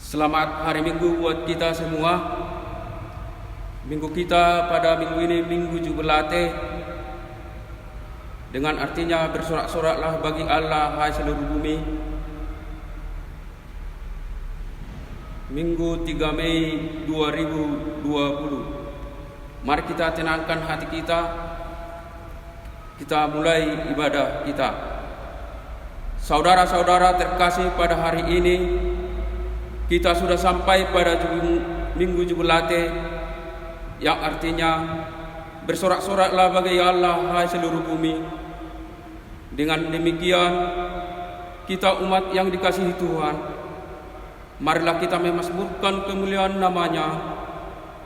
Selamat hari Minggu buat kita semua. Minggu kita pada minggu ini Minggu Jubilate, dengan artinya bersorak-soraklah bagi Allah, hai seluruh bumi. Minggu 3 Mei 2020. Mari kita tenangkan hati kita. Kita mulai ibadah kita. Saudara-saudara terkasih, pada hari ini kita sudah sampai pada Minggu Jubilate, yang artinya bersorak-soraklah bagi Allah, hai seluruh bumi. Dengan demikian, kita umat yang dikasihi Tuhan, marilah kita memasmurkan kemuliaan namanya,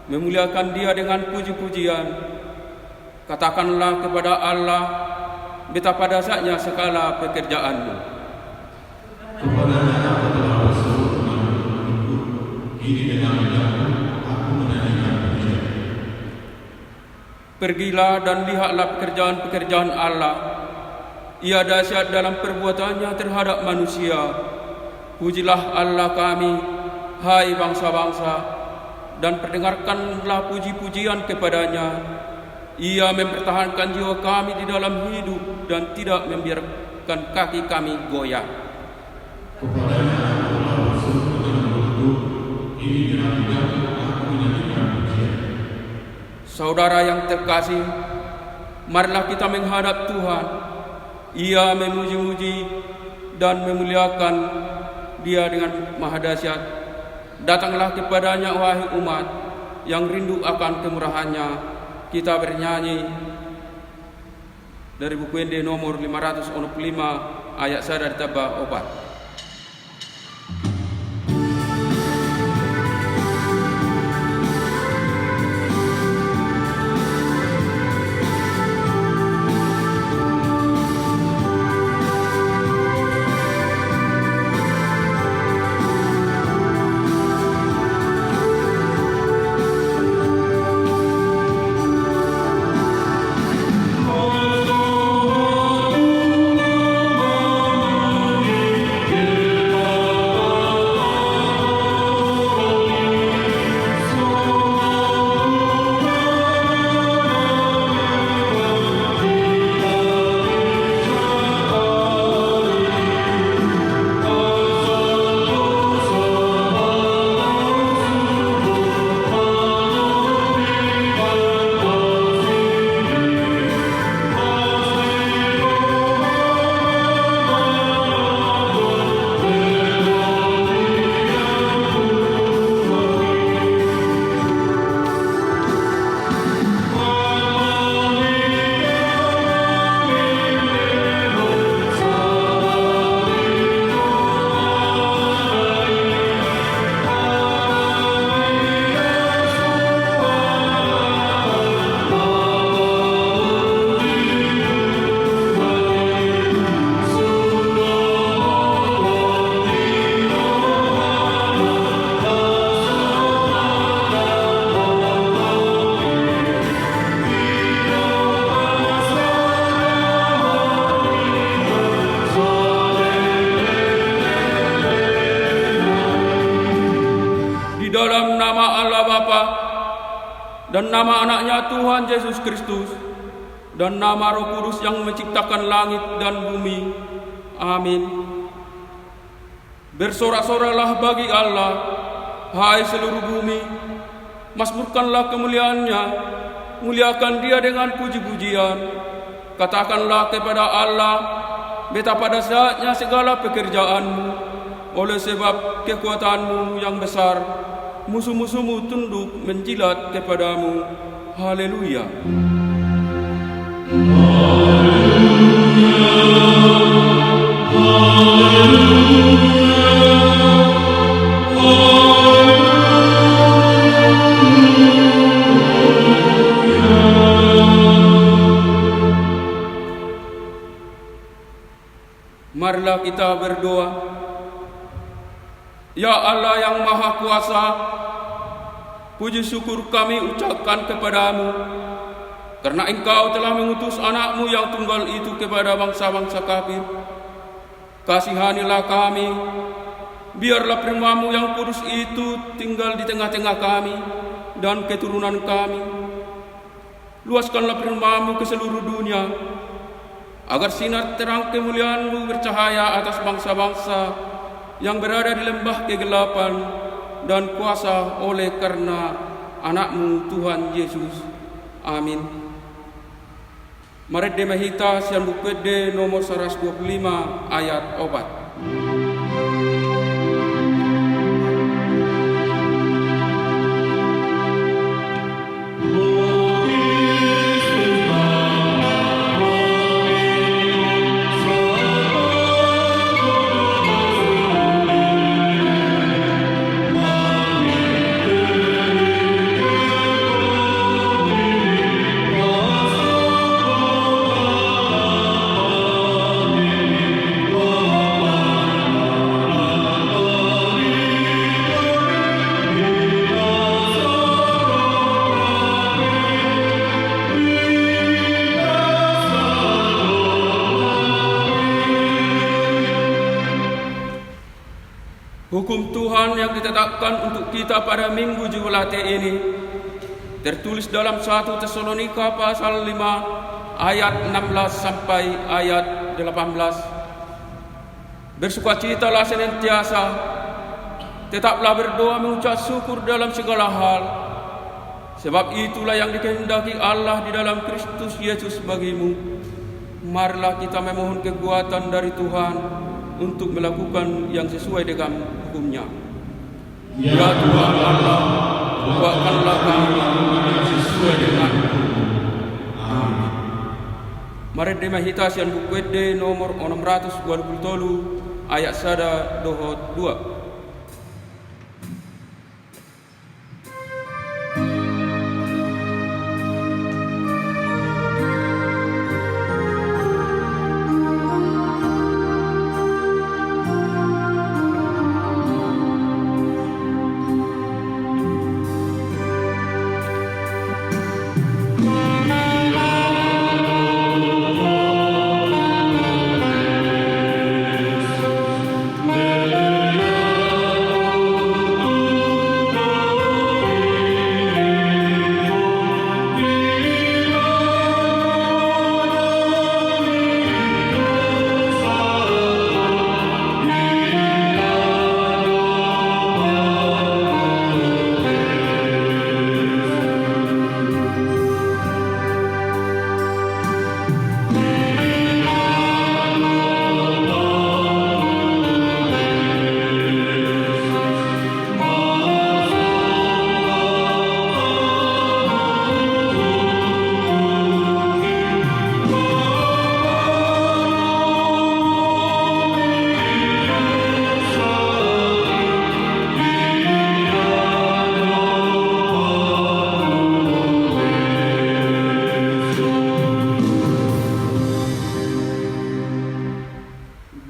memuliakan Dia dengan puji-pujian. Katakanlah kepada Allah, betapa dahsyatnya segala pekerjaanmu. Kepadanya aku telah berseru menurutku, ini dengan aku menyanyikan pujian. Pergilah dan lihatlah pekerjaan-pekerjaan Allah. Ia dahsyat dalam perbuatannya terhadap manusia. Pujilah Allah kami, hai bangsa-bangsa, dan perdengarkanlah puji-pujian kepadanya. Ia mempertahankan jiwa kami di dalam hidup dan tidak membiarkan kaki kami goyah. Kepadanya aku telah berseru menurutku, ini dengan aku menyanyikan pujian. Saudara yang terkasih, marilah kita menghadap Tuhan. Ia memuji-muji dan memuliakan Dia dengan maha dahsyat. Datanglah kepadanya, wahai umat yang rindu akan kemurahannya. Kita bernyanyi dari buku Ende nomor 505 ayat 1 dari tabah obat. Dalam nama Allah Bapa dan nama anaknya Tuhan Yesus Kristus dan nama Roh Kudus yang menciptakan langit dan bumi. Amin. Bersorak-soraklah bagi Allah, hai seluruh bumi. Masmurkanlah kemuliaannya, muliakan Dia dengan puji-pujian. Katakanlah kepada Allah, betapa dahsyatnya segala pekerjaanmu. Oleh sebab kekuatanmu yang besar, musuh-musuhmu tunduk menjilat kepadamu. Haleluya. Marilah kita berdoa. Ya Allah yang Maha Kuasa, puji syukur kami ucapkan kepadamu, karena Engkau telah mengutus anak-Mu yang tunggal itu kepada bangsa-bangsa kafir. Kasihanilah kami, Biarlah firman-Mu yang kudus itu tinggal di tengah-tengah kami dan keturunan kami. Luaskanlah firman-Mu ke seluruh dunia, agar sinar terang kemuliaan-Mu bercahaya atas bangsa-bangsa yang berada di lembah kegelapan dan kuasa oleh karena Anak-Mu Tuhan Yesus. Amin. Mari demahita sian bukede nomor 125 ayat obat. Hukum Tuhan yang ditetapkan untuk kita pada Minggu Jubilate ini tertulis dalam 1 Tesalonika pasal 5 ayat 16 sampai ayat 18. Bersukacitalah senantiasa, tetaplah berdoa mengucap syukur dalam segala hal, sebab itulah yang dikehendaki Allah di dalam Kristus Yesus bagimu. Marilah kita memohon kekuatan dari Tuhan untuk melakukan yang sesuai dengan hukumnya. Ya Tuhan Allah, buatkanlah kami yang sesuai dengan hukum. Amin. Mari demahita sian bukede nomor 627 ayat 1 dohot 2.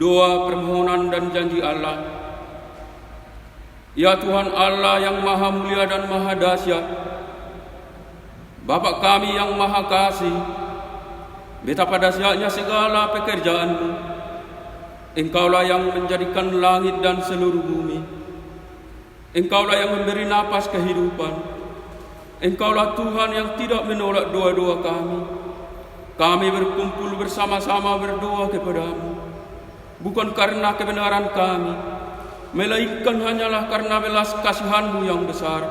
Doa permohonan dan janji Allah. Ya Tuhan Allah yang maha mulia dan maha dahsyat, Bapa kami yang maha kasih, betapa dahsyatnya segala pekerjaan-Mu. Engkaulah yang menjadikan langit dan seluruh bumi. Engkaulah yang memberi napas kehidupan. Engkaulah Tuhan yang tidak menolak doa-doa kami. Kami berkumpul bersama-sama berdoa kepada-Mu, bukan karena kebenaran kami, melainkan hanyalah karena belas kasihan-Mu yang besar.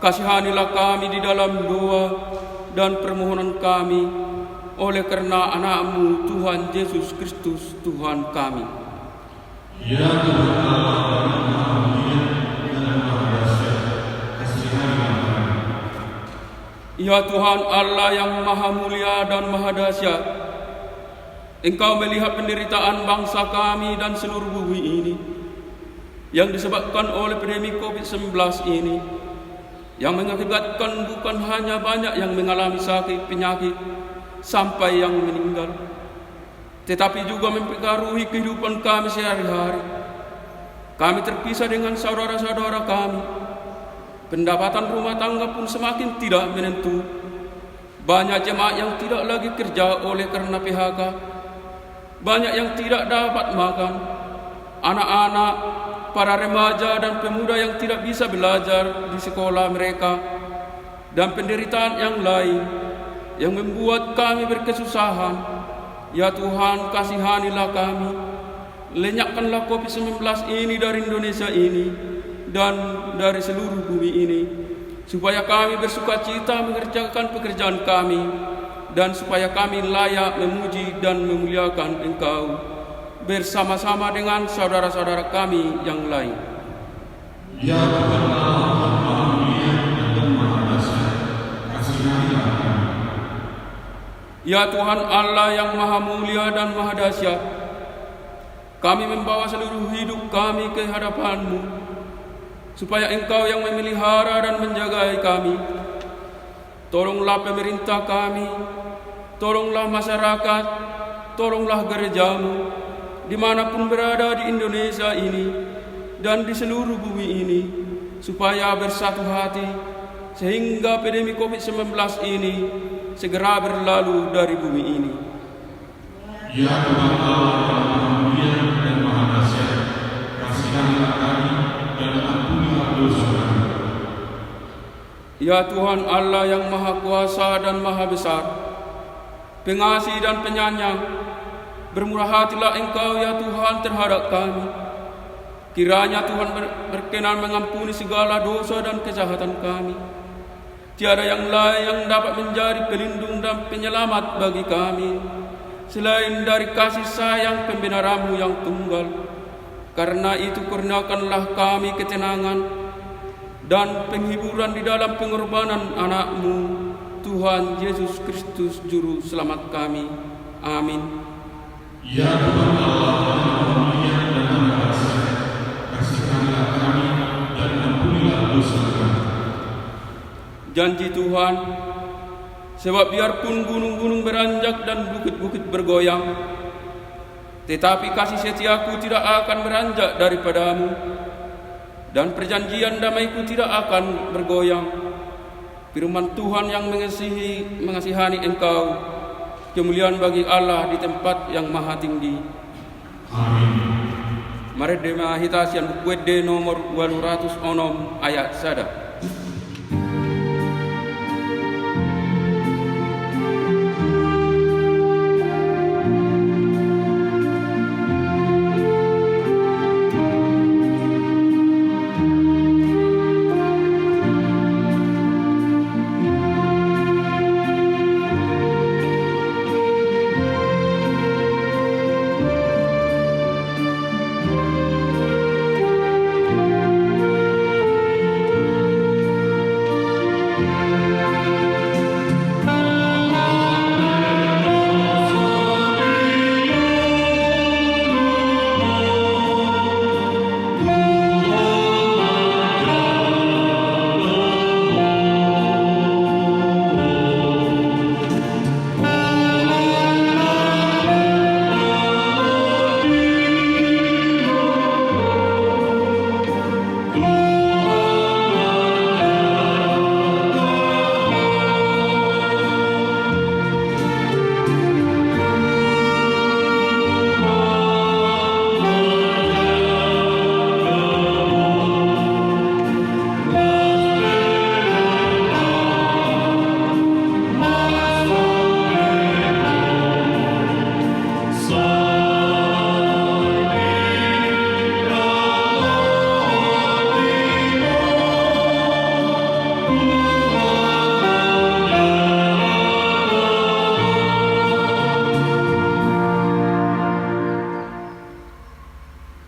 Kasihanilah kami di dalam doa dan permohonan kami, oleh karena Anak-Mu Tuhan Yesus Kristus Tuhan kami. Ya Tuhan Allah yang maha mulia dan maha dahsyat, kasihanilah kami. Ya Tuhan Allah yang maha mulia dan maha dahsyat, Engkau melihat penderitaan bangsa kami dan seluruh bumi ini yang disebabkan oleh pandemi COVID-19 ini, yang mengakibatkan bukan hanya banyak yang mengalami sakit penyakit sampai yang meninggal, tetapi juga mempengaruhi kehidupan kami sehari-hari. Kami terpisah dengan saudara-saudara kami. Pendapatan rumah tangga pun semakin tidak menentu. Banyak jemaat yang tidak lagi kerja oleh karena PHK. Banyak yang tidak dapat makan. Anak-anak para remaja dan pemuda yang tidak bisa belajar di sekolah mereka, dan penderitaan yang lain yang membuat kami berkesusahan. Ya Tuhan, kasihanilah kami. Lenyapkanlah COVID-19 ini dari Indonesia ini dan dari seluruh bumi ini, supaya kami bersukacita mengerjakan pekerjaan kami, dan supaya kami layak memuji dan memuliakan Engkau bersama-sama dengan saudara-saudara kami yang lain. Ya Tuhan Allah Maha Mulia dan Maha Dahsyat, kasihanilah kami. Ya Tuhan Allah yang Maha Mulia dan Maha Dahsyat, kami membawa seluruh hidup kami ke hadapan-Mu, supaya Engkau yang memelihara dan menjaga kami. Tolonglah pemerintah kami, tolonglah masyarakat, tolonglah gereja-Mu, dimanapun berada di Indonesia ini dan di seluruh bumi ini, supaya bersatu hati, sehingga pandemi COVID-19 ini segera berlalu dari bumi ini. Ya Tuhan Allah yang Maha Mulia dan Maha Dahsyat, kasihanilah kami dan ampunilah dosa kami. Ya Tuhan Allah yang Maha Kuasa dan Maha Besar, pengasih dan penyayang, bermurah hatilah Engkau ya Tuhan terhadap kami. Kiranya Tuhan berkenan mengampuni segala dosa dan kejahatan kami. Tiada yang lain yang dapat menjadi pelindung dan penyelamat bagi kami selain dari kasih sayang pembenaran-Mu yang tunggal. Karena itu kurniakanlah kami ketenangan dan penghiburan di dalam pengorbanan anak-Mu, Tuhan Yesus Kristus Juru Selamat kami. Amin. Ya Tuhan Allah yang Maha Mulia dan Maha Dahsyat, kasihanilah kami dan ampunilah dosa kami. Janji Tuhan, sebab biarpun gunung-gunung beranjak dan bukit-bukit bergoyang, tetapi kasih setiaku tidak akan beranjak daripada-Mu, dan perjanjian damai-Ku tidak akan bergoyang. Firman Tuhan yang mengasihani Engkau, kemuliaan bagi Allah di tempat yang maha tinggi. Amin. Mari dema hitasian bukwede nomor 206 ayat sada.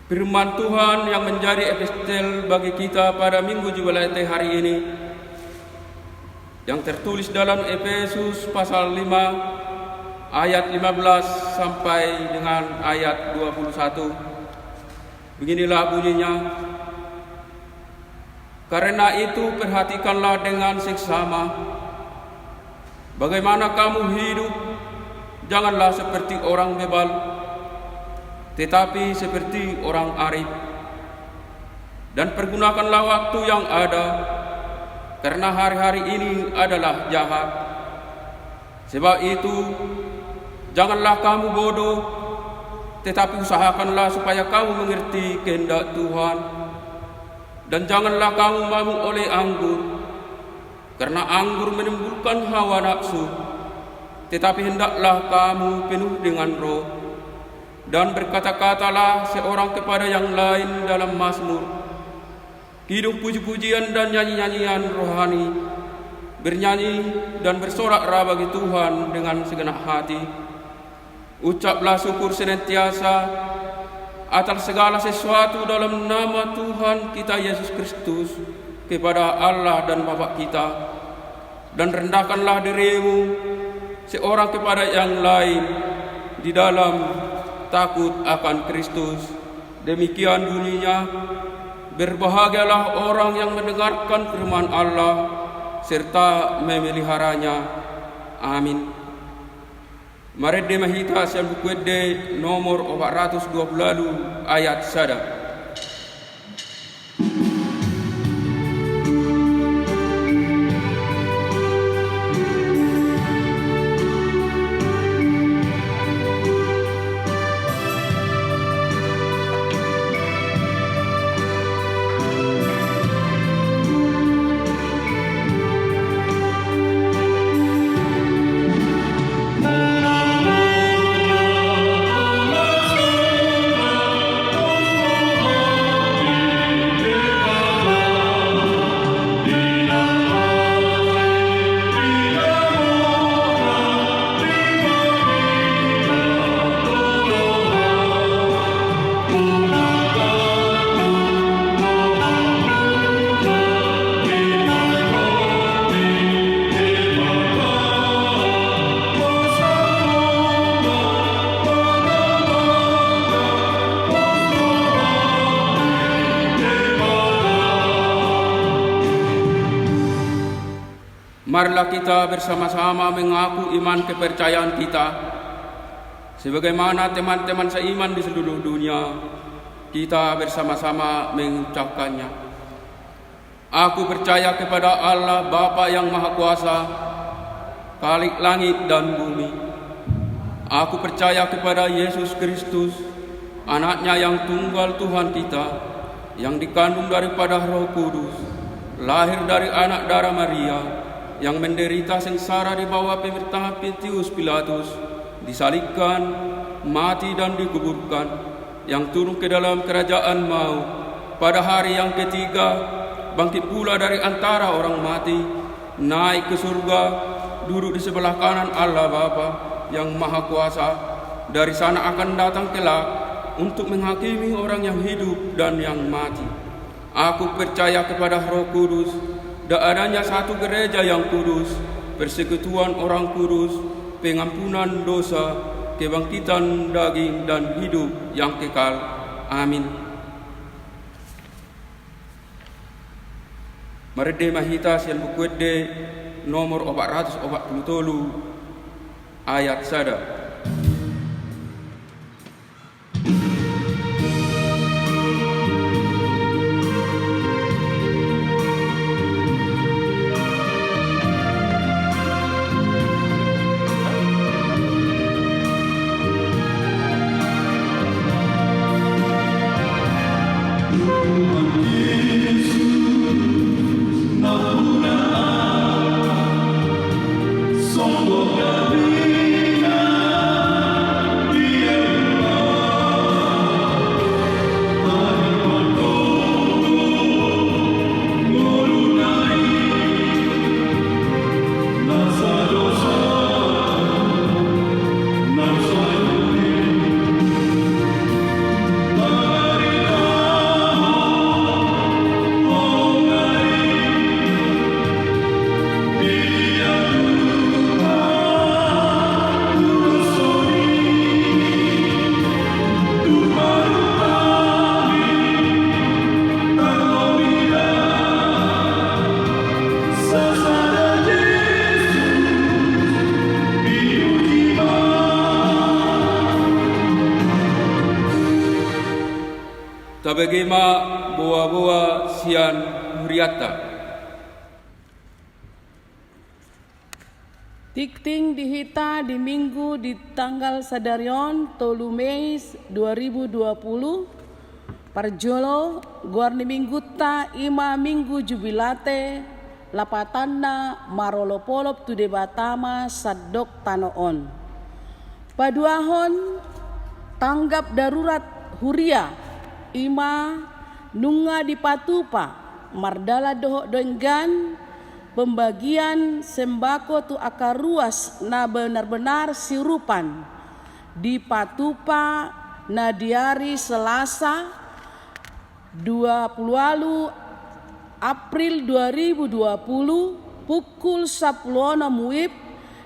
Firman Tuhan yang menjadi epistel bagi kita pada Minggu Jubilate hari ini, yang tertulis dalam Efesus pasal 5 ayat 15 sampai dengan ayat 21. Beginilah bunyinya: karena itu perhatikanlah dengan seksama bagaimana kamu hidup, janganlah seperti orang bebal, tetapi seperti orang arif. Dan pergunakanlah waktu yang ada, karena hari-hari ini adalah jahat. Sebab itu, janganlah kamu bodoh, tetapi usahakanlah supaya kamu mengerti kehendak Tuhan. Dan janganlah kamu mabuk oleh anggur, karena anggur menimbulkan hawa nafsu, tetapi hendaklah kamu penuh dengan roh. Dan berkata-katalah seorang kepada yang lain dalam mazmur, kidung puji-pujian dan nyanyi-nyanyian rohani, bernyanyi dan bersorak-sorai bagi Tuhan dengan segenap hati. Ucaplah syukur senantiasa atas segala sesuatu dalam nama Tuhan kita Yesus Kristus kepada Allah dan Bapa kita, dan rendahkanlah dirimu seorang kepada yang lain di dalam takut akan Kristus. Demikian bunyinya, berbahagialah orang yang mendengarkan firman Allah serta memeliharanya. Amin. Mari mahita siang buku nomor 420 ayat sada. Marilah kita bersama-sama mengaku iman kepercayaan kita. Sebagaimana teman-teman seiman di seluruh dunia, kita bersama-sama mengucapkannya. Aku percaya kepada Allah Bapa yang Maha Kuasa, Khalik langit dan bumi. Aku percaya kepada Yesus Kristus, anaknya yang tunggal Tuhan kita, yang dikandung daripada Roh Kudus, lahir dari anak darah Maria, yang menderita sengsara di bawah pemerintahan Pontius Pilatus, disalibkan, mati dan dikuburkan, yang turun ke dalam kerajaan maut, pada hari yang ketiga bangkit pula dari antara orang mati, naik ke surga, duduk di sebelah kanan Allah Bapa yang Maha Kuasa. Dari sana akan datang kelak untuk menghakimi orang yang hidup dan yang mati. Aku percaya kepada Roh Kudus, dan adanya satu gereja yang kudus, persekutuan orang kudus, pengampunan dosa, kebangkitan daging dan hidup yang kekal. Amin. Mari mahita sian buku nomor 447 ayat sada. Tabagima boa-boa sian muriata. Tikting dihita di minggu di tanggal sadarion 3 Mei 2020. Parjolo guarni minggu ta ima minggu jubilate lapatanna marolopolop tu debatama sadok tanoon. Paduahon tanggap darurat huria ima nunga di patupa mardala dohok doenggan pembagian sembako tu akar ruas na benar-benar sirupan di patupa na diari Selasa 20 April 2020 pukul 10 muib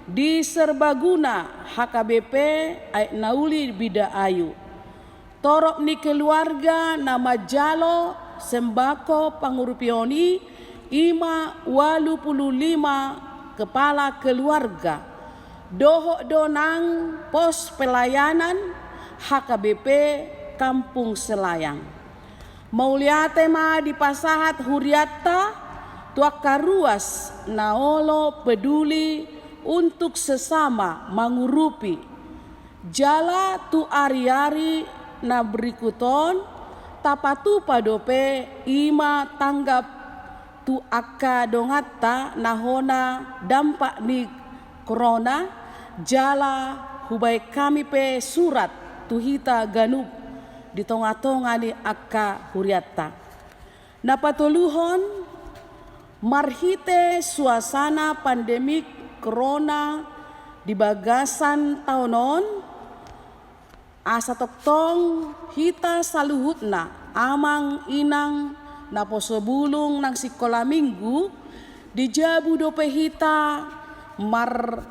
di Serbaguna HKBP Aik Nauli Bida Ayu. Torok ni keluarga nama jalo sembako pangurupioni ima 85 kepala keluarga dohok donang pos pelayanan HKBP Kampung Selayang. Mauliate ma di pasahat huriata tuaka ruas naolo peduli untuk sesama mangurupi jala tu ari-ari na berikuton tapatu padope ima tanggap tu akka dongata nahona dampak ni corona jala hubai kami pe surat tuhita ganup di tonga-tonga ni akka huriata. Napatuluhon marhite suasana pandemik corona di bagasan taonon asa toktong hita saluhutna amang inang naposobulung nang sikola minggu di jabu dope hita mar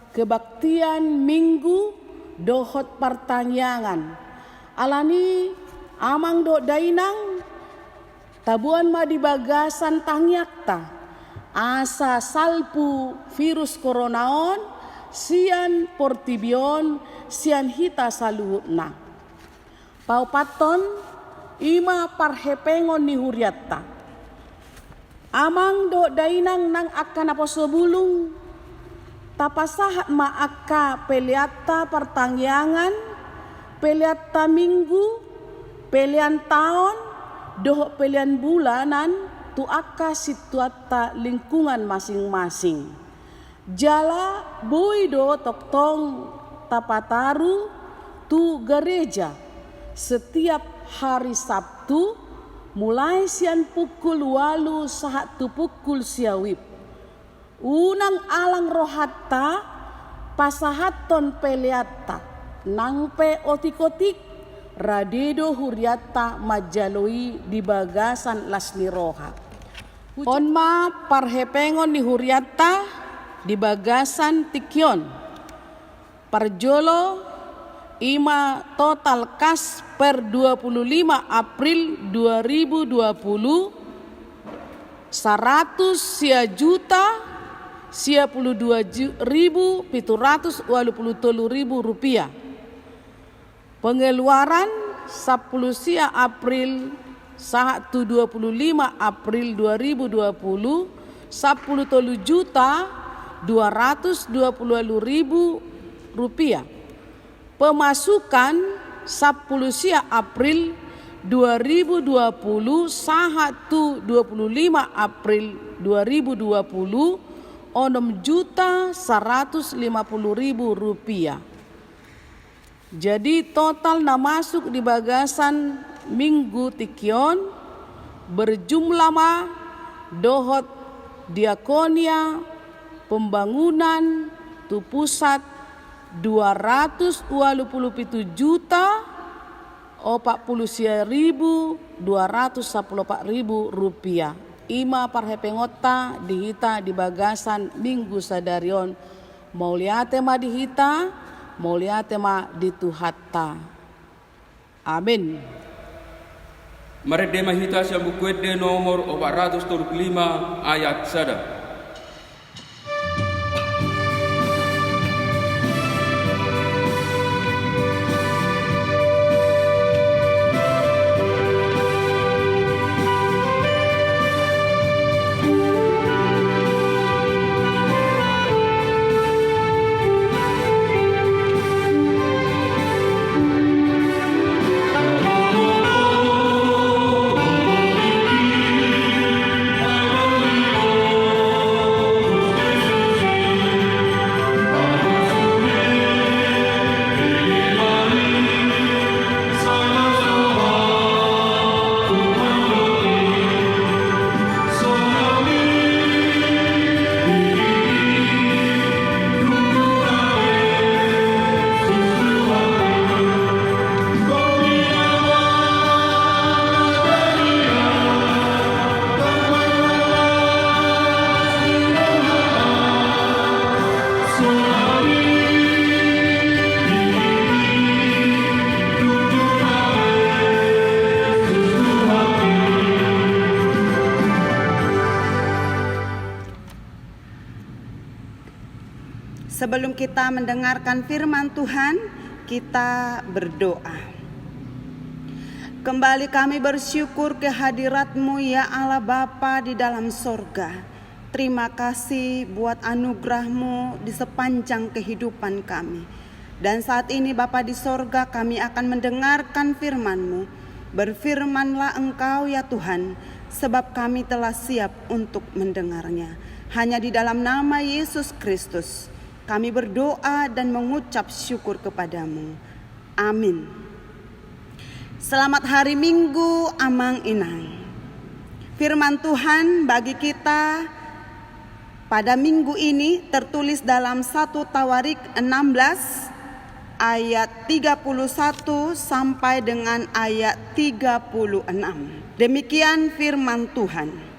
kebaktian minggu dohot pertanyaan alani amang do dainang tabuan ma di bagasan tangyakta asa salpu virus coronaon sian portibion sian hita saluhutna paupaton ima parhepengon ni huriatta amang do dainang nang akka naposobulung tapasahat ma akka peliatta pertangyangan peliatta minggu pelian tahun dohok pelian bulanan tu akka situata lingkungan masing-masing jala boido toktong tapataru tu gereja setiap hari Sabtu mulai sian pukul 8 saat tu pukul siawib unang alang rohatta pasahaton peliatta nangpe otikotik radedo huriata majaloi di bagasan lasni roha onma parhepengon ni huriata di bagasan tikyon parjolo ima total kas per 25 April 2020 100 sia juta sia 22.783.000 rupiah. Pengeluaran 10 sia April 25 April 2020 10 juta 220.000 rupiah. Pemasukan 10 sia April 2020 25 April 2020 6 juta 150.000 rupiah. Jadi total na masuk di bagasan minggu tikyon berjumlah ma dohot diakonia pembangunan tu pusat 227 juta 40.214.000 rupiah. Ima parhepengota dihita di bagasan minggu sadarion mauliate ma dihita mauliate ma dituhatta. Amin. Marede mahita sa bukwede nomor 435 ayat sada. Sebelum kita mendengarkan firman Tuhan, kita berdoa. Kembali kami bersyukur kehadirat-Mu ya Allah Bapa di dalam sorga. Terima kasih buat anugerah-Mu di sepanjang kehidupan kami. Dan saat ini Bapa di sorga, kami akan mendengarkan firman-Mu. Berfirmanlah Engkau ya Tuhan, sebab kami telah siap untuk mendengarnya. Hanya di dalam nama Yesus Kristus kami berdoa dan mengucap syukur kepadamu. Amin. Selamat hari Minggu Amang Inang. Firman Tuhan bagi kita pada minggu ini tertulis dalam 1 Tawarik 16 ayat 31 sampai dengan ayat 36. Demikian firman Tuhan.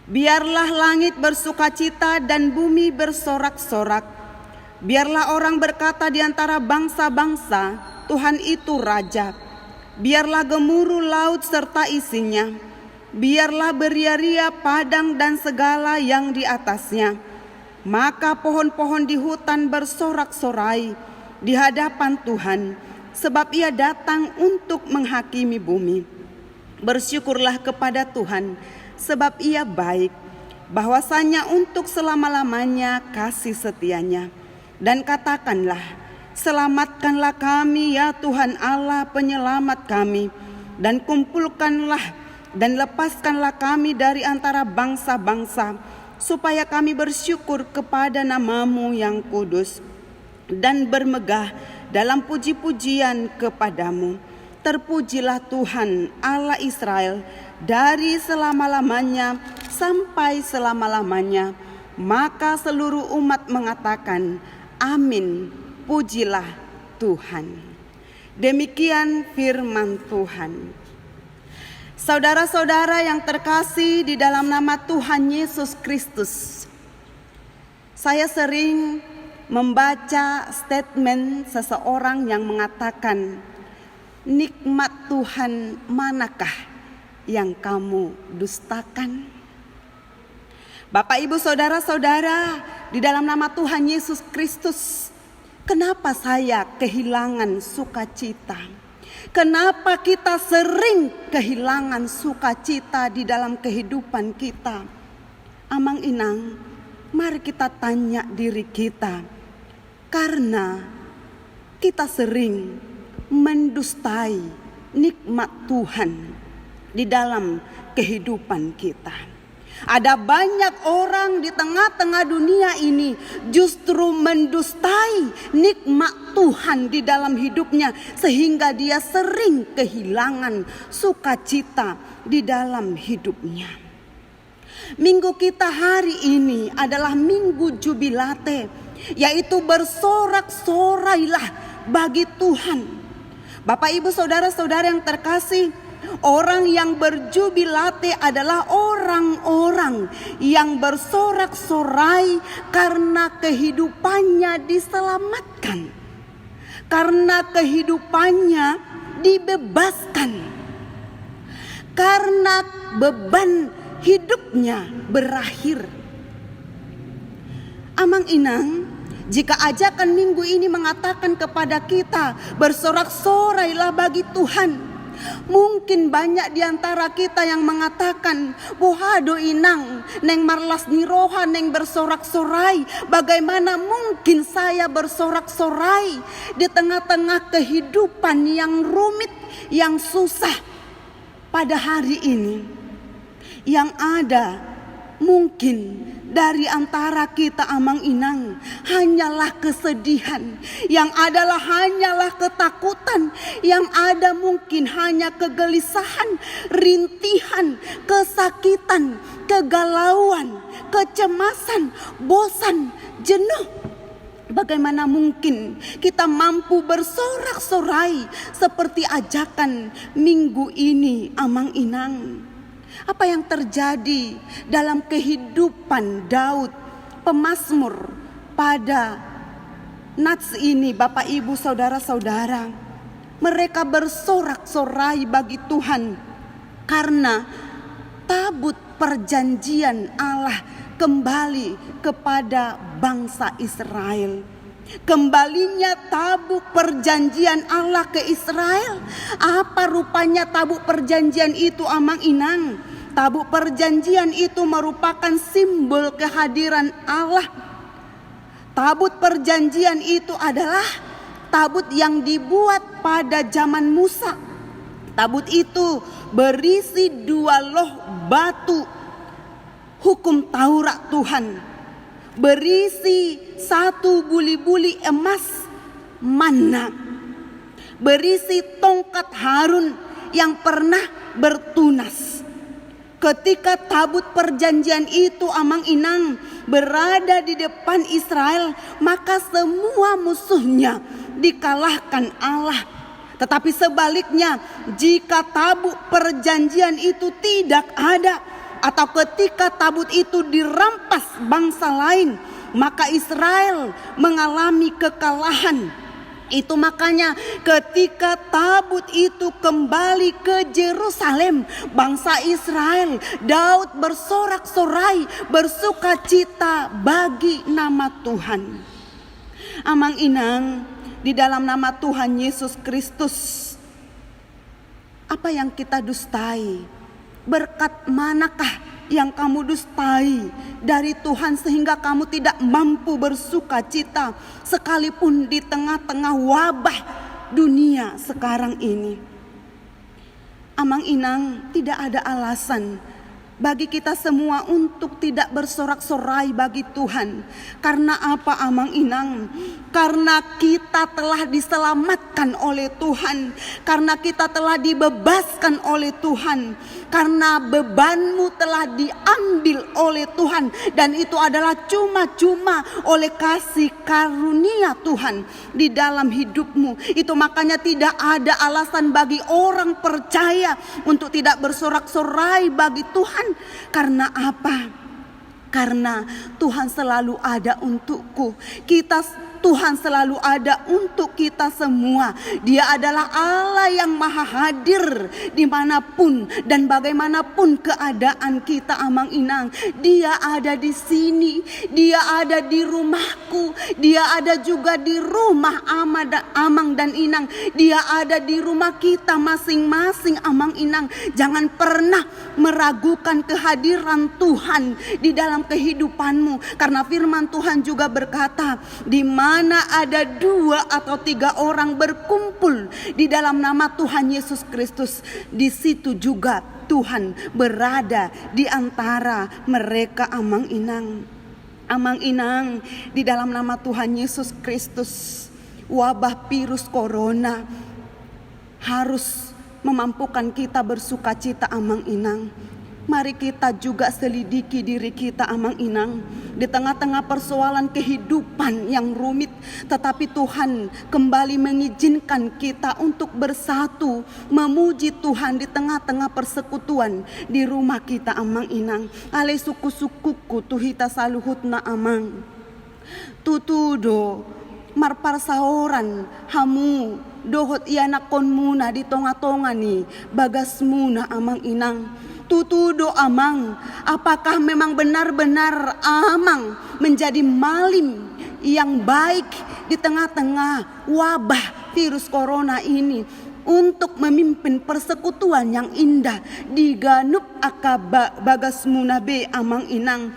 Biarlah langit bersukacita dan bumi bersorak-sorak. Biarlah orang berkata di antara bangsa-bangsa, Tuhan itu Raja. Biarlah gemuruh laut serta isinya. Biarlah beria-ria padang dan segala yang di atasnya. Maka pohon-pohon di hutan bersorak-sorai di hadapan Tuhan, sebab Ia datang untuk menghakimi bumi. Bersyukurlah kepada Tuhan, sebab Ia baik, bahwasanya untuk selama-lamanya kasih setianya. Dan katakanlah, selamatkanlah kami ya Tuhan Allah penyelamat kami, dan kumpulkanlah dan lepaskanlah kami dari antara bangsa-bangsa, supaya kami bersyukur kepada nama-Mu yang kudus, dan bermegah dalam puji-pujian kepadamu. Terpujilah Tuhan Allah Israel dari selama-lamanya sampai selama-lamanya. Maka seluruh umat mengatakan, amin, pujilah Tuhan. Demikian firman Tuhan. Saudara-saudara yang terkasih di dalam nama Tuhan Yesus Kristus, saya sering membaca statement seseorang yang mengatakan, nikmat Tuhan manakah yang kamu dustakan? Bapak, Ibu, saudara-saudara, di dalam nama Tuhan Yesus Kristus, kenapa saya kehilangan sukacita? Kenapa kita sering kehilangan sukacita di dalam kehidupan kita? Amang Inang, mari kita tanya diri kita, karena kita sering mendustai nikmat Tuhan di dalam kehidupan kita. Ada banyak orang di tengah-tengah dunia ini justru mendustai nikmat Tuhan di dalam hidupnya, sehingga dia sering kehilangan sukacita di dalam hidupnya. Minggu kita hari ini adalah minggu jubilate, yaitu bersorak-sorailah bagi Tuhan. Bapak, Ibu, saudara-saudara yang terkasih, orang yang berjubilate adalah orang-orang yang bersorak-sorai karena kehidupannya diselamatkan, karena kehidupannya dibebaskan, karena beban hidupnya berakhir. Amang Inang, jika ajakan minggu ini mengatakan kepada kita, bersorak-sorailah bagi Tuhan, mungkin banyak di antara kita yang mengatakan, bohado Inang, neng marlas niroha, neng bersorak-sorai. Bagaimana mungkin saya bersorak-sorai di tengah-tengah kehidupan yang rumit, yang susah pada hari ini? Yang ada mungkin dari antara kita, Amang Inang, hanyalah kesedihan, yang adalah hanyalah ketakutan, yang ada mungkin hanya kegelisahan, rintihan, kesakitan, kegalauan, kecemasan, bosan, jenuh. Bagaimana mungkin kita mampu bersorak-sorai seperti ajakan minggu ini, Amang Inang? Apa yang terjadi dalam kehidupan Daud, pemazmur pada nats ini, Bapak, Ibu, saudara-saudara? Mereka bersorak-sorai bagi Tuhan karena tabut perjanjian Allah kembali kepada bangsa Israel. Kembalinya tabuk perjanjian Allah ke Israel. Apa rupanya tabuk perjanjian itu, Amang Inang? Tabuk perjanjian itu merupakan simbol kehadiran Allah. Tabut perjanjian itu adalah tabut yang dibuat pada zaman Musa. Tabut itu berisi 2 loh batu hukum Taurat Tuhan, berisi 1 buli-buli emas manna, berisi tongkat Harun yang pernah bertunas. Ketika tabut perjanjian itu, Amang Inang, berada di depan Israel, maka semua musuhnya dikalahkan Allah. Tetapi sebaliknya, jika tabut perjanjian itu tidak ada, atau ketika tabut itu dirampas bangsa lain, maka Israel mengalami kekalahan. Itu makanya ketika tabut itu kembali ke Yerusalem, bangsa Israel, Daud bersorak-sorai, bersuka cita bagi nama Tuhan. Amang Inang, di dalam nama Tuhan Yesus Kristus, apa yang kita dustai? Berkat manakah yang kamu dustai dari Tuhan sehingga kamu tidak mampu bersuka cita sekalipun di tengah-tengah wabah dunia sekarang ini? Amang Inang, tidak ada alasan bagi kita semua untuk tidak bersorak-sorai bagi Tuhan. Karena apa, Amang Inang? Karena kita telah diselamatkan oleh Tuhan, karena kita telah dibebaskan oleh Tuhan, karena bebanmu telah diambil oleh Tuhan, dan itu adalah cuma-cuma oleh kasih karunia Tuhan di dalam hidupmu. Itu makanya tidak ada alasan bagi orang percaya untuk tidak bersorak-sorai bagi Tuhan. Karena apa? Karena Tuhan selalu ada untukku. Tuhan selalu ada untuk kita semua. Dia adalah Allah yang maha hadir dimanapun dan bagaimanapun keadaan kita, Amang Inang. Dia ada di sini, dia ada di rumahku, dia ada juga di rumah Amang dan Inang. Dia ada di rumah kita masing-masing, Amang Inang. Jangan pernah meragukan kehadiran Tuhan di dalam kehidupanmu, karena firman Tuhan juga berkata, di mana ada 2 atau 3 orang berkumpul di dalam nama Tuhan Yesus Kristus, di situ juga Tuhan berada di antara mereka, Amang Inang. Amang Inang, di dalam nama Tuhan Yesus Kristus, wabah virus corona harus memampukan kita bersuka cita, Amang Inang. Mari kita juga selidiki diri kita, Amang Inang. Di tengah-tengah persoalan kehidupan yang rumit, tetapi Tuhan kembali mengizinkan kita untuk bersatu memuji Tuhan di tengah-tengah persekutuan di rumah kita, Amang Inang. Ale suku-sukuku tuhita saluhutna Amang. Tutudo marpar saoran hamu dohot iana konmuna di tonga-tonga ni bagasmuna, Amang Inang. Tutudo Amang, apakah memang benar-benar Amang menjadi malim yang baik di tengah-tengah wabah virus corona ini untuk memimpin persekutuan yang indah di Ganup Akaba Bagasmuna be, Amang Inang.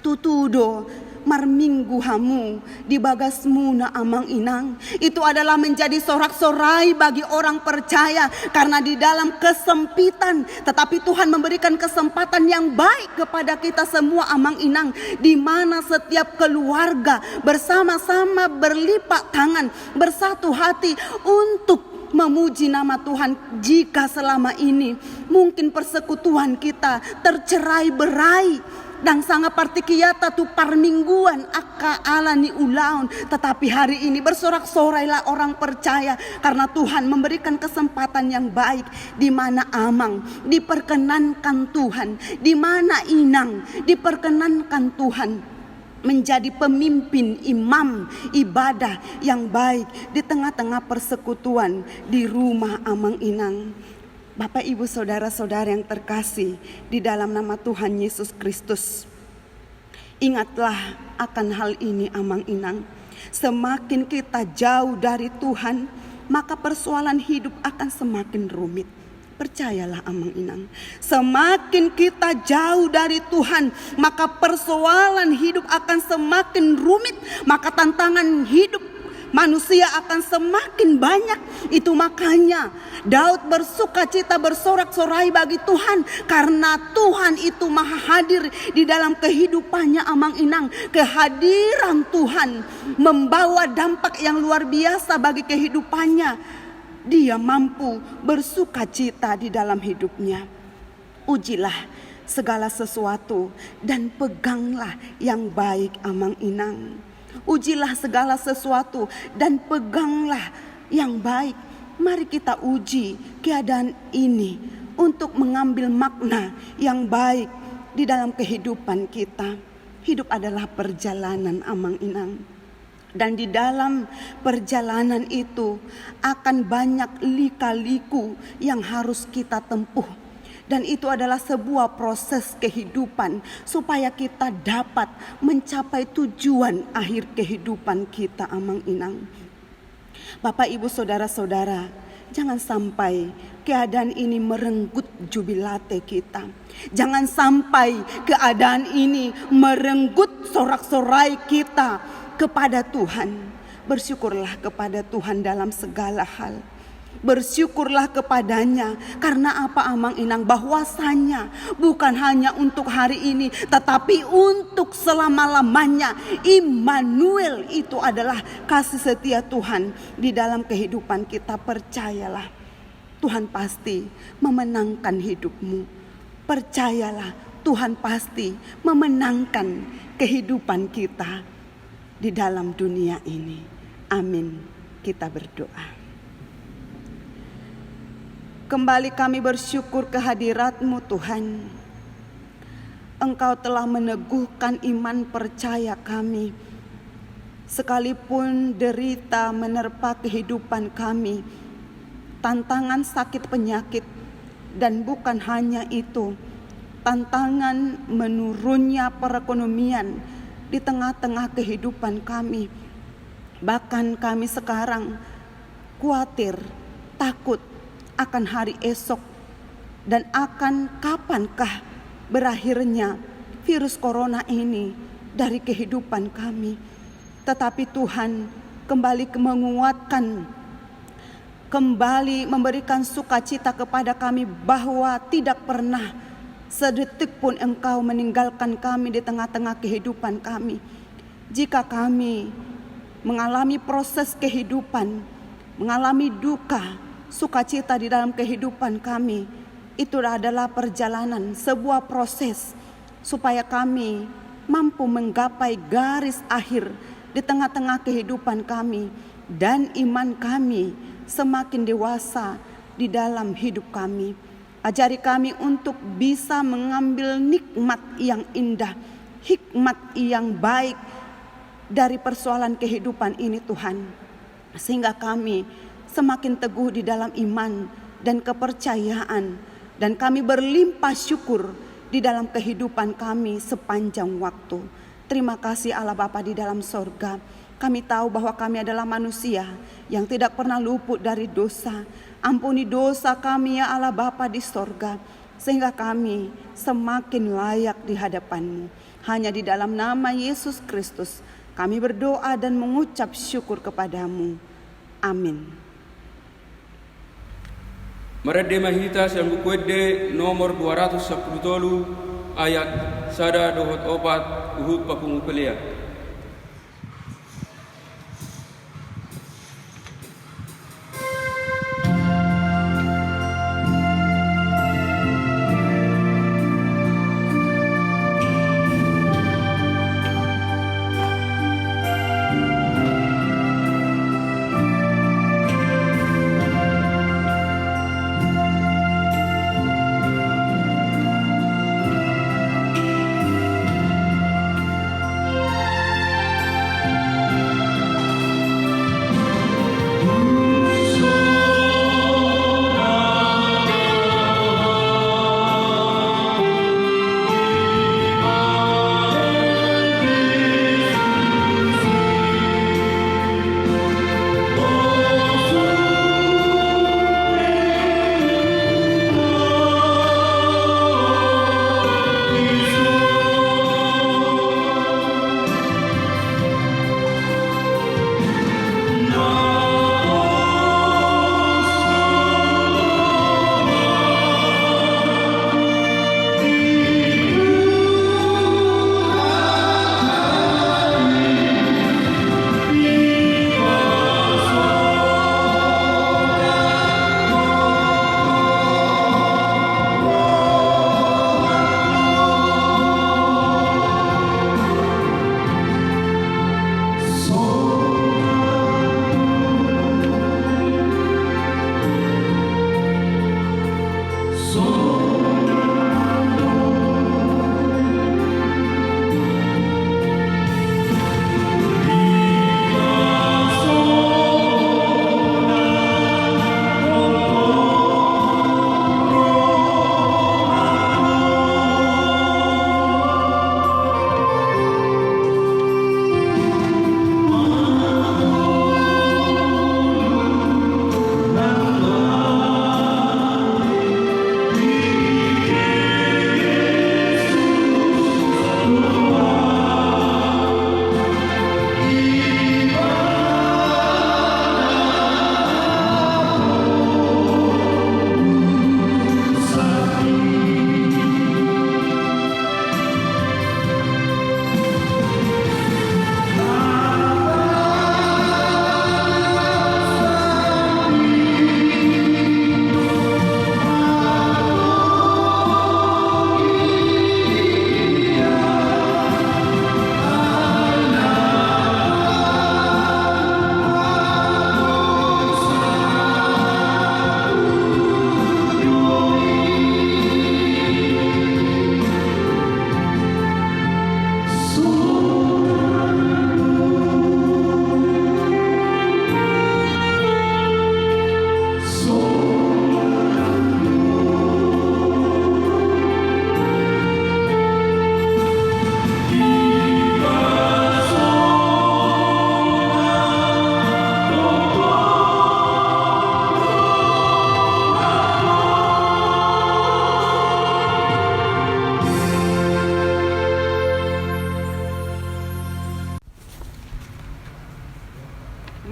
Tutudo marminggu hamu di Bagasmuna, Amang Inang. Itu adalah menjadi sorak-sorai bagi orang percaya, karena di dalam kesempitan tetapi Tuhan memberikan kesempatan yang baik kepada kita semua, Amang Inang, di mana setiap keluarga bersama-sama berlipat tangan, bersatu hati untuk memuji nama Tuhan. Jika selama ini mungkin persekutuan kita tercerai-berai dan sangat partikiata tu parmingguan aka alani ulaun, tetapi hari ini bersorak-sorailah orang percaya, karena Tuhan memberikan kesempatan yang baik, di mana Amang diperkenankan Tuhan, di mana Inang diperkenankan Tuhan menjadi pemimpin imam ibadah yang baik di tengah-tengah persekutuan di rumah Amang Inang. Bapak, Ibu, Saudara-saudara yang terkasih di dalam nama Tuhan Yesus Kristus, Ingatlah akan hal ini Amang Inang. Semakin kita jauh dari Tuhan, maka persoalan hidup akan semakin rumit. Percayalah Amang Inang, semakin kita jauh dari Tuhan, maka persoalan hidup akan semakin rumit, maka tantangan hidup manusia akan semakin banyak. Itu makanya Daud bersukacita bersorak-sorai bagi Tuhan, karena Tuhan itu maha hadir di dalam kehidupannya Amang Inang. Kehadiran Tuhan membawa dampak yang luar biasa bagi kehidupannya. Dia mampu bersukacita di dalam hidupnya. Ujilah segala sesuatu dan peganglah yang baik Amang Inang. Ujilah segala sesuatu dan peganglah yang baik. Mari kita uji keadaan ini untuk mengambil makna yang baik di dalam kehidupan kita. Hidup adalah perjalanan Amang Inang. Dan di dalam perjalanan itu akan banyak lika-liku yang harus kita tempuh. Dan itu adalah sebuah proses kehidupan supaya kita dapat mencapai tujuan akhir kehidupan kita Amang Inang. Bapak Ibu Saudara-saudara, jangan sampai keadaan ini merenggut jubilate kita. Jangan sampai keadaan ini merenggut sorak-sorai kita kepada Tuhan. Bersyukurlah kepada Tuhan dalam segala hal. Bersyukurlah kepadanya. Karena apa Amang Inang? Bahwasanya bukan hanya untuk hari ini, tetapi untuk selama-lamanya. Immanuel itu adalah kasih setia Tuhan di dalam kehidupan kita. Percayalah, Tuhan pasti memenangkan hidupmu. Percayalah, Tuhan pasti memenangkan kehidupan kita di dalam dunia ini. Amin. Kita berdoa. Kembali kami bersyukur kehadirat-Mu Tuhan. Engkau telah meneguhkan iman percaya kami. Sekalipun derita menerpa kehidupan kami, tantangan sakit penyakit, dan bukan hanya itu, tantangan menurunnya perekonomian di tengah-tengah kehidupan kami. Bahkan kami sekarang khawatir, takut akan hari esok dan akan kapankah berakhirnya virus corona ini dari kehidupan kami. Tetapi Tuhan kembali menguatkan, kembali memberikan sukacita kepada kami bahwa tidak pernah sedetik pun Engkau meninggalkan kami di tengah-tengah kehidupan kami. Jika kami mengalami proses kehidupan, mengalami duka, sukacita di dalam kehidupan kami, itu adalah perjalanan, sebuah proses supaya kami mampu menggapai garis akhir di tengah-tengah kehidupan kami, dan iman kami semakin dewasa di dalam hidup kami. Ajari kami untuk bisa mengambil nikmat yang indah, hikmat yang baik dari persoalan kehidupan ini Tuhan. Sehingga kami semakin teguh di dalam iman dan kepercayaan, dan kami berlimpah syukur di dalam kehidupan kami sepanjang waktu. Terima kasih Allah Bapa di dalam sorga. Kami tahu bahwa kami adalah manusia yang tidak pernah luput dari dosa. Ampuni dosa kami ya Allah Bapa di sorga, sehingga kami semakin layak di hadapan-Mu. Hanya di dalam nama Yesus Kristus kami berdoa dan mengucap syukur kepada-Mu. Amin. Marade mahita yang bukwede nomor 210 ayat sada dohot opat uhud papungupelia.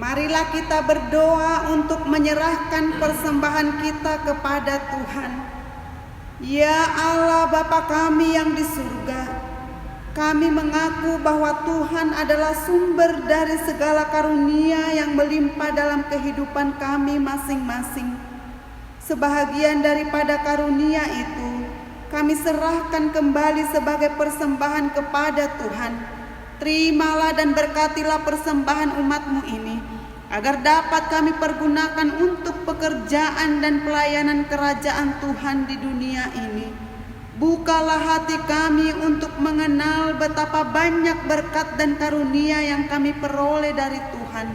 Marilah kita berdoa untuk menyerahkan persembahan kita kepada Tuhan. Ya Allah Bapa kami yang di surga, kami mengaku bahwa Tuhan adalah sumber dari segala karunia yang melimpah dalam kehidupan kami masing-masing. Sebahagian daripada karunia itu kami serahkan kembali sebagai persembahan kepada Tuhan. Terimalah dan berkatilah persembahan umat-Mu ini, agar dapat kami pergunakan untuk pekerjaan dan pelayanan kerajaan Tuhan di dunia ini. Bukalah hati kami untuk mengenal betapa banyak berkat dan karunia yang kami peroleh dari Tuhan,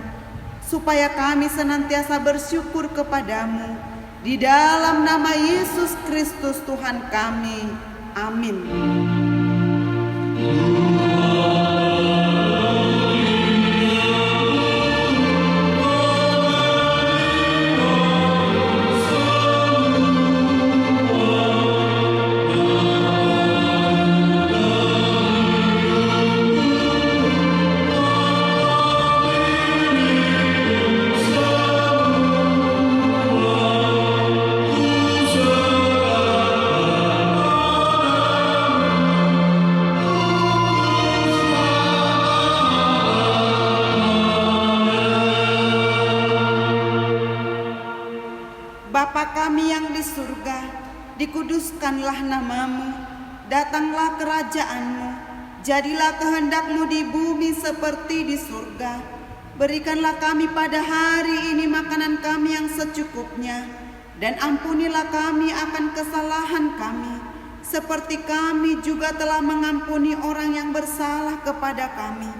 supaya kami senantiasa bersyukur kepadamu. Di dalam nama Yesus Kristus Tuhan kami. Amin. Bapa kami yang di surga, dikuduskanlah nama-Mu, datanglah kerajaan-Mu, jadilah kehendak-Mu di bumi seperti di surga. Berikanlah kami pada hari ini makanan kami yang secukupnya, dan ampunilah kami akan kesalahan kami, seperti kami juga telah mengampuni orang yang bersalah kepada kami.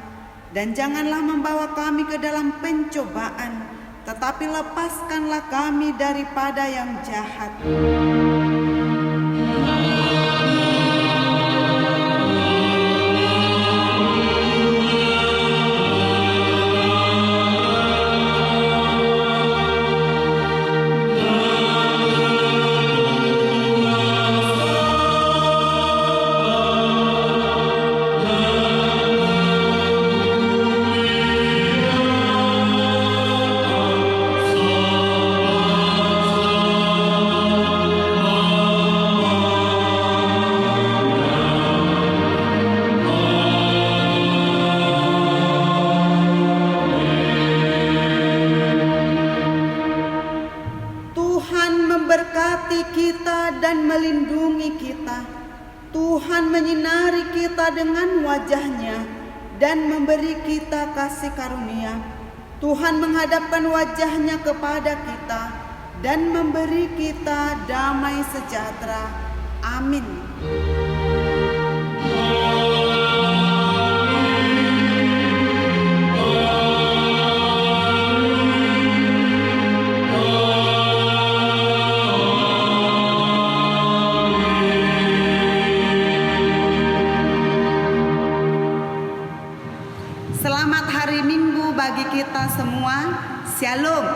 Dan janganlah membawa kami ke dalam pencobaan, tetapi lepaskanlah kami daripada yang jahat. Kita dan melindungi kita. Tuhan menyinari kita dengan wajah-Nya dan memberi kita kasih karunia. Tuhan menghadapkan wajah-Nya kepada kita dan memberi kita damai sejahtera. Amin. Selamat hari Minggu bagi kita semua. Shalom.